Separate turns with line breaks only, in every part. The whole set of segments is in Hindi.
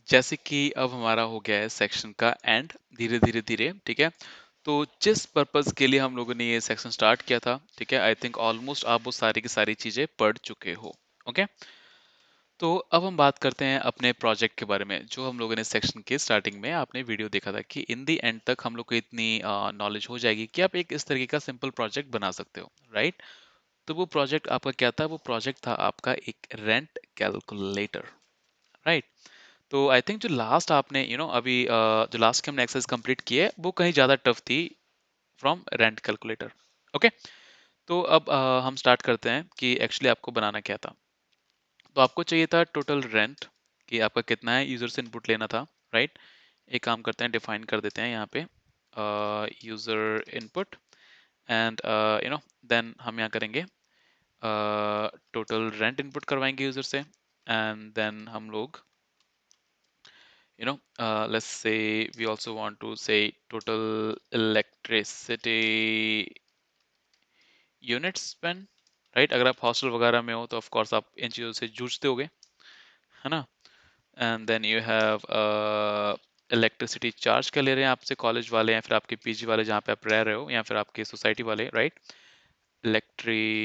जैसे कि अब हमारा हो गया है सेक्शन का एंड धीरे धीरे धीरे, ठीक है। तो जिस पर्पस के लिए हम लोगों ने ये सेक्शन स्टार्ट किया था, ठीक है, आई थिंक ऑलमोस्ट आप वो सारी की सारी चीजें पढ़ चुके हो। ओके, तो अब हम बात करते हैं अपने प्रोजेक्ट के बारे में, जो हम लोगों ने सेक्शन के स्टार्टिंग में आपने वीडियो देखा था कि इन दी एंड तक हम लोग को इतनी नॉलेज हो जाएगी कि आप एक इस तरीके का सिंपल प्रोजेक्ट बना सकते हो, राइट। तो वो प्रोजेक्ट आपका क्या था? वो प्रोजेक्ट था आपका एक रेंट कैलकुलेटर, राइट। तो आई थिंक जो लास्ट आपने अभी जो लास्ट के हमने एक्सरसाइज कंप्लीट की है वो कहीं ज़्यादा टफ थी फ्रॉम रेंट कैलकुलेटर। ओके, तो अब हम स्टार्ट करते हैं कि एक्चुअली आपको बनाना क्या था। तो आपको चाहिए था टोटल रेंट, कि आपका कितना है, यूज़र से इनपुट लेना था, राइट। एक काम करते हैं, डिफाइन कर देते हैं यहाँ पे यूज़र इनपुट एंड देन हम यहाँ करेंगे टोटल रेंट इनपुट करवाएंगे यूज़र से। एंड देन हम लोग let's say we also want to say total electricity units spent, right। अगर आप हॉस्टल वगैरह में हो तो ऑफ कोर्स आप इन चीज़ों से जूझते होगे, है ना। And then you have electricity charge क्या ले रहे हैं आपसे कॉलेज वाले या फिर आपके पीजी वाले जहाँ पे आप रह रहे हो, या फिर आपके सोसाइटी वाले, राइट। इलेक्ट्रिसिटी,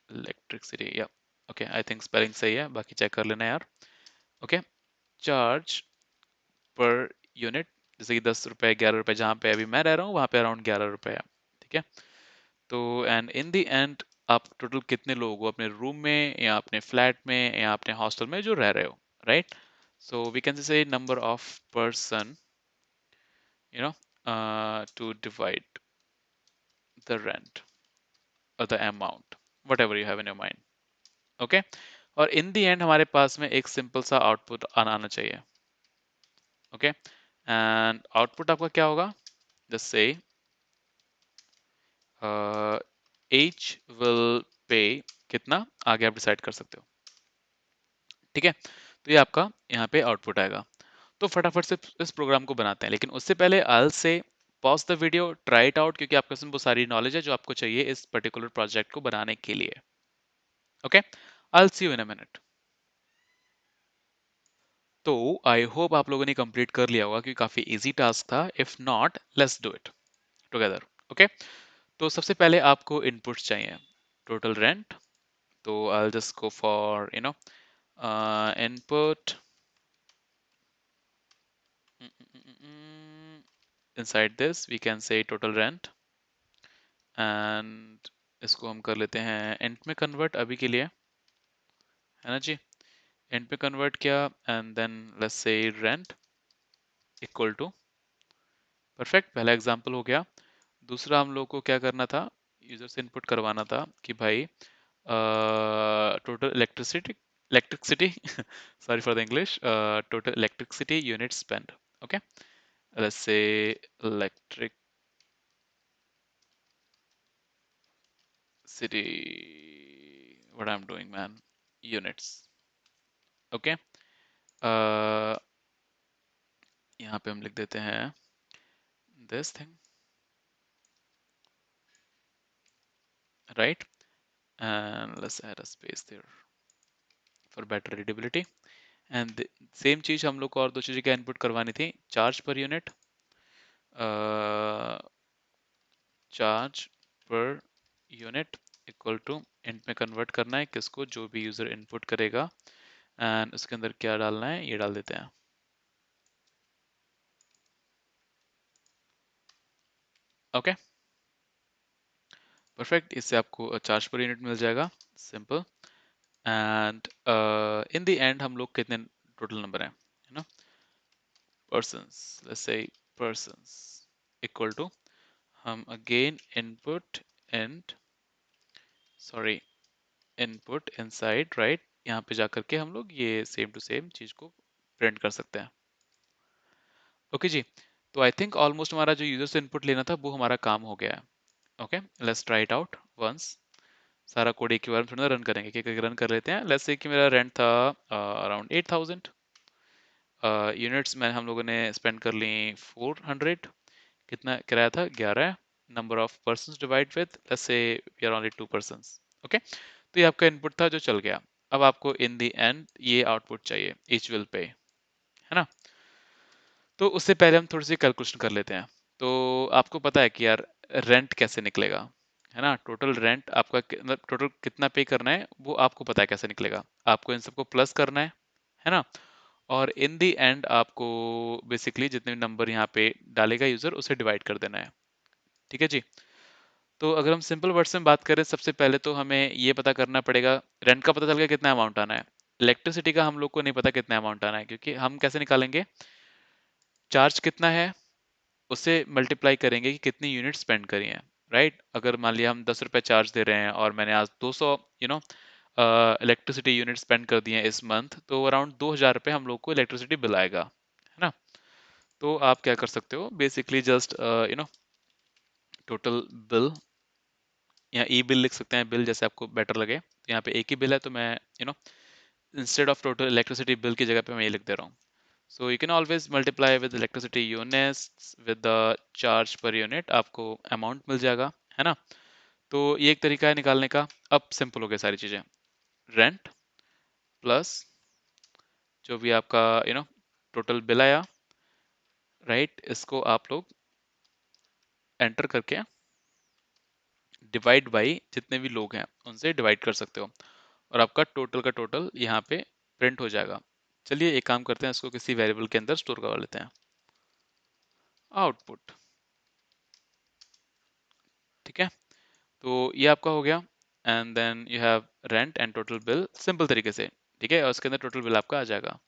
इलेक्ट्रिसिटी, या ओके, आई थिंक स्पेलिंग सही है, बाकी चेक कर लेना यार। ओके, चार्ज पर यूनिट, जैसे कि 10 रुपए 11 रुपए, जहाँ पे अभी मैं रह रहा हूँ वहाँ पे अराउंड 11 रुपए है, ठीक है। तो एंड इन द एंड आप टोटल कितने लोग हो अपने रूम में या अपने फ्लैट में या अपने हॉस्टल में जो रह रहे हो, right. So we can say number of person, you know to divide the rent और the amount whatever you have in your mind. Okay, और इन द एंड हमारे पास में एक सिंपल सा आउटपुट आना चाहिए। ओके, एंड आउटपुट आपका क्या होगा? Just say H will pay, कितना आगे आप डिसाइड कर सकते हो, ठीक है। तो ये आपका यहाँ पे आउटपुट आएगा। तो फटाफट से इस प्रोग्राम को बनाते हैं, लेकिन उससे पहले आई से pause the video, try it out, क्योंकि आपके पास वो सारी नॉलेज है जो आपको चाहिए इस पर्टिकुलर प्रोजेक्ट को बनाने के लिए। Okay, I see you in a minute. तो आई होप आप लोगों ने कंप्लीट कर लिया होगा, क्योंकि काफी इजी टास्क था। If not, let's do it together. Okay, तो सबसे पहले आपको इनपुट्स चाहिए, टोटल रेंट। तो I'll just go for input inside this we can say total rent, and इसको हम कर लेते हैं int में कन्वर्ट अभी के लिए, है ना जी। int में कन्वर्ट किया and then let's say rent equal to, perfect, पहला एग्जांपल हो गया। दूसरा हम लोग को क्या करना था, यूजर से इनपुट करवाना था कि भाई total electricity sorry for the English, total electricity units spent. Okay, let's say electricity, what I'm doing man, units। okay, uh, यहाँ पे हम लिख देते हैं this thing, right, and let's add a space there for better readability। And same चीज हम लोग को और दो चीजें क्या इनपुट करवानी थी, charge per unit, charge per unit equal to int में कन्वर्ट करना है किसको, जो भी यूजर इनपुट करेगा, एंड उसके अंदर क्या डालना है ये डाल देते हैं। ओके, परफेक्ट, इससे आपको चार्ज पर यूनिट मिल जाएगा, simple. And in the end हम लोग कितने टोटल नंबर हैं, है ना, persons, let's say persons equal to, हम again input and sorry input inside, right, यहाँ पे जाकर के हम लोग ये सेम टू सेम चीज को प्रिंट कर सकते हैं। ओके जी, तो आई थिंक ऑलमोस्ट हमारा जो यूजर से इनपुट लेना था वो हमारा काम हो गया है। Okay, let's try it out once. सारा कोड एक ही बार थोड़ा रन करेंगे, कि रन कर लेते हैं। लेट्स से कि मेरा रेंट था अराउंड 8000 यूनिट्स में, हम लोगों ने स्पेंड कर ली 400, कितना किराया था 11, number of persons divide with, let's say we are only 2 persons. Okay, तो ये आपका इनपुट था जो चल गया। अब आपको इन द एंड ये आउटपुट चाहिए, ईच विल पे, है ना। तो उससे पहले हम थोड़ी सी कैलकुलेशन कर लेते हैं। तो आपको पता है कि यार रेंट कैसे निकलेगा, है ना। टोटल रेंट आपका मतलब टोटल कितना पे करना है वो आपको पता है कैसे निकलेगा। आपको इन सबको प्लस करना है ना। और इन दी एंड आपको बेसिकली जितने नंबर यहाँ पे डालेगा यूजर उसे डिवाइड कर देना है। ठीक है जी। तो अगर हम सिंपल वर्ड्स में बात करें, सबसे पहले तो हमें ये पता करना पड़ेगा, रेंट का पता चल गया कितना अमाउंट आना है। इलेक्ट्रिसिटी का हम लोग को नहीं पता कितना अमाउंट आना है, क्योंकि हम कैसे निकालेंगे, चार्ज कितना है उससे मल्टीप्लाई करेंगे कि कितनी यूनिट स्पेंड करी हैं, राइट। अगर मान लिया हम 10 रुपए चार्ज दे रहे हैं और मैंने आज 200 you know electricity unit spend कर दिए हैं इस मंथ, तो अराउंड 2000 रुपये हम लोग को इलेक्ट्रिसिटी बिल आएगा, है ना। तो आप क्या कर सकते हो, बेसिकली जस्ट टोटल बिल, या ई बिल लिख सकते हैं, बिल जैसे आपको बेटर लगे। यहाँ पे एक ही बिल है तो मैं instead of total electricity bill की जगह पे मैं ये लिख दे रहा हूँ। So you can always multiply with electricity units with the charge per unit, आपको amount मिल जाएगा, है ना। तो ये एक तरीका है निकालने का। अब सिंपल हो गया सारी चीजें, रेंट प्लस जो भी आपका टोटल बिल आया, राइट, इसको आप लोग एंटर करके डिवाइड बाई जितने भी लोग हैं उनसे डिवाइड कर सकते हो, और आपका टोटल का टोटल यहाँ पे प्रिंट हो जाएगा। चलिए एक काम करते हैं, इसको किसी वेरिएबल के अंदर स्टोर करवा लेते हैं, आउटपुट। ठीक है, तो ये आपका हो गया। And then you have rent and total bill, simple तरीके से। ठीक है, और उसके अंदर टोटल बिल आपका आ जाएगा।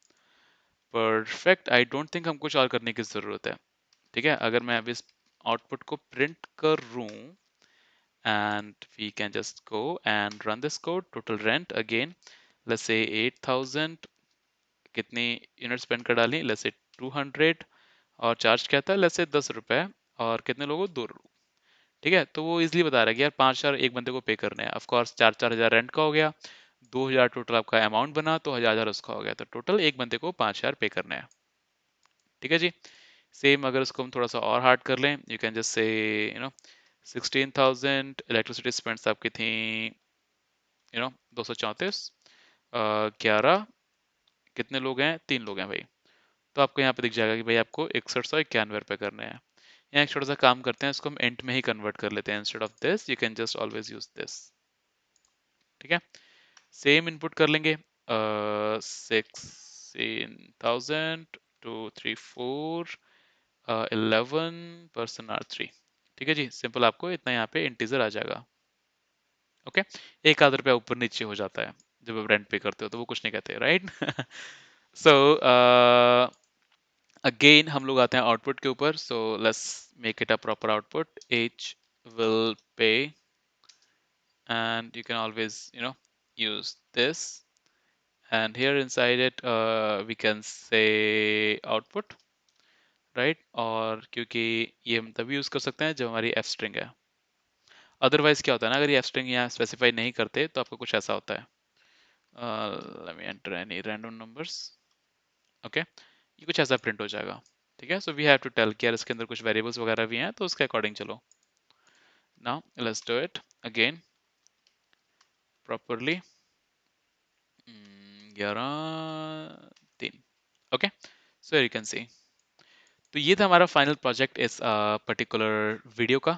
परफेक्ट, आई डोंट थिंक हमको कुछ और करने की ज़रूरत है। ठीक है, अगर मैं अभी इस आउटपुट को प्रिंट करूँ and we can just go and run this code, total rent again, let's say 8000, कितनी यूनिट स्पेंड कर डाली, let's say 200, और चार्ज क्या था, let's say 10 रुपए, और कितने लोगों, 2 लोग। ठीक है, तो वो इजिली बता रहा है कि यार 5,000 एक बंदे को पे करने हैं। ऑफ कोर्स 4,000 रेंट का हो गया, 2,000 टोटल आपका अमाउंट बना, तो 1,000 उसका हो गया, तो टोटल एक बंदे को 5,000 पे करने हैं। ठीक है जी। सेम अगर उसको हम थोड़ा सा और हार्ड कर लें, you can just say 16,000 electricity spends आपकी थी 234, 11, कितने लोग हैं, 3 लोग हैं भाई। तो आपको यहाँ पे दिख जाएगा कि भाई आपको 6191 रुपये करने हैं। यहाँ एक छोटा सा काम करते हैं, इसको हम इंट में ही कन्वर्ट कर लेते हैं, instead of this you can just always use this. ठीक है, सेम इनपुट कर लेंगे, 16,234, 11 आर 3। ठीक है जी, सिंपल आपको इतना यहाँ पे इंटीजर आ जाएगा। ओके, एक आध रुपया ऊपर नीचे हो जाता है जब आप रेंट पे करते हो, तो वो कुछ नहीं कहते, राइट। सो अगेन हम लोग आते हैं आउटपुट के ऊपर, so let's make it a proper output, H will pay, and you can always use this, and here inside it we can say output, right। और क्योंकि ये हम तभी यूज कर सकते हैं जब हमारी एफ स्ट्रिंग है, अदरवाइज क्या होता है ना, अगर ये एफ स्ट्रिंग यहाँ स्पेसिफाई नहीं करते तो आपको कुछ ऐसा होता है, let me enter any random numbers, okay, ये कुछ ऐसा प्रिंट हो जाएगा। ठीक है, so we have to tell कि यार इसके अंदर कुछ वेरिएबल्स वगैरह भी हैं, तो उसके अकॉर्डिंग चलो। Now let's do it again properly, 11 3, okay, so you can see. तो ये था हमारा फाइनल प्रोजेक्ट इस पर्टिकुलर वीडियो का।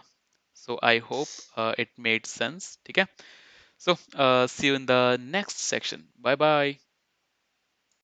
So I hope it made sense. ठीक है, so see you in the next section, bye bye.